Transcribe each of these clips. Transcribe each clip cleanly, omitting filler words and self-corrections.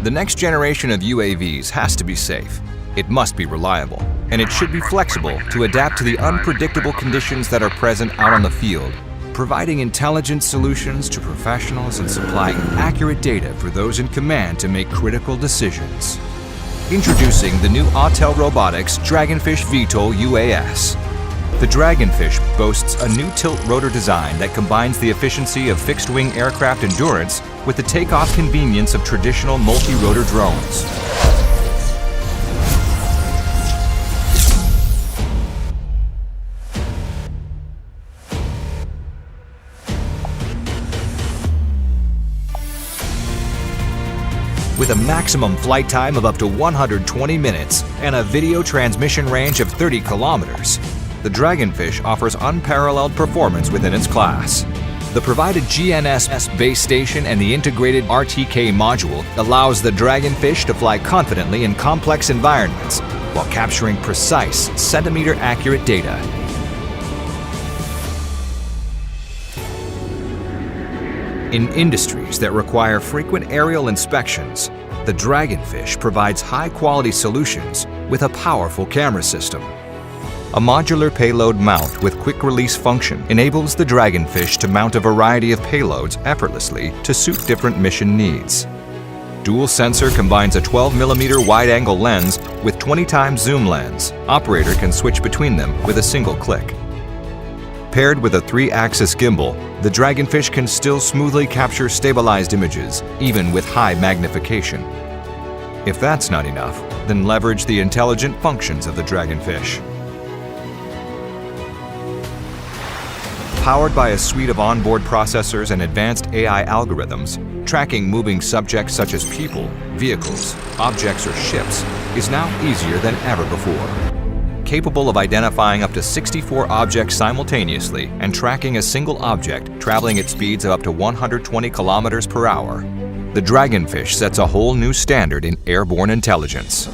The next generation of UAVs has to be safe. It must be reliable, and it should be flexible to adapt to the unpredictable conditions that are present out on the field, providing intelligent solutions to professionals and supplying accurate data for those in command to make critical decisions. Introducing the new Autel Robotics Dragonfish VTOL UAS. The Dragonfish boasts a new tilt rotor design that combines the efficiency of fixed-wing aircraft endurance with the takeoff convenience of traditional multi-rotor drones. With a maximum flight time of up to 120 minutes and a video transmission range of 30 kilometers, the Dragonfish offers unparalleled performance within its class. The provided GNSS base station and the integrated RTK module allows the Dragonfish to fly confidently in complex environments while capturing precise, centimeter-accurate data. In industries that require frequent aerial inspections, the Dragonfish provides high-quality solutions with a powerful camera system. A modular payload mount with quick-release function enables the Dragonfish to mount a variety of payloads effortlessly to suit different mission needs. Dual sensor combines a 12mm wide-angle lens with 20x zoom lens. Operator can switch between them with a single click. Paired with a 3-axis gimbal, the Dragonfish can still smoothly capture stabilized images, even with high magnification. If that's not enough, then leverage the intelligent functions of the Dragonfish. Powered by a suite of onboard processors and advanced AI algorithms, tracking moving subjects such as people, vehicles, objects, or ships is now easier than ever before. Capable of identifying up to 64 objects simultaneously and tracking a single object traveling at speeds of up to 120 kilometers per hour, the Dragonfish sets a whole new standard in airborne intelligence.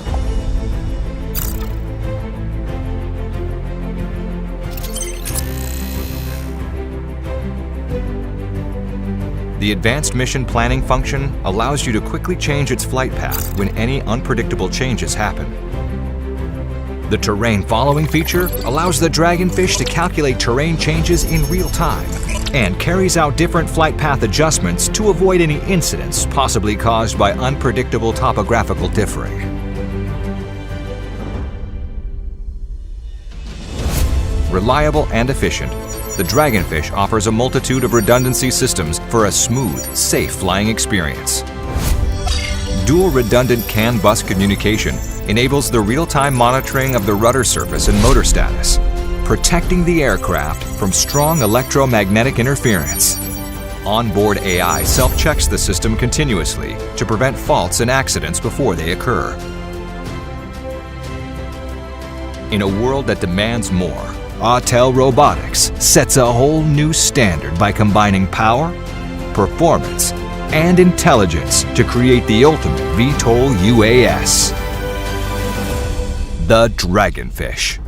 The advanced mission planning function allows you to quickly change its flight path when any unpredictable changes happen. The terrain following feature allows the Dragonfish to calculate terrain changes in real time and carries out different flight path adjustments to avoid any incidents possibly caused by unpredictable topographical differing. Reliable and efficient, the Dragonfish offers a multitude of redundancy systems for a smooth, safe flying experience. Dual redundant CAN-bus communication enables the real-time monitoring of the rudder surface and motor status, protecting the aircraft from strong electromagnetic interference. Onboard AI self-checks the system continuously to prevent faults and accidents before they occur. In a world that demands more, Autel Robotics sets a whole new standard by combining power, performance, and intelligence to create the ultimate VTOL UAS. The Dragonfish.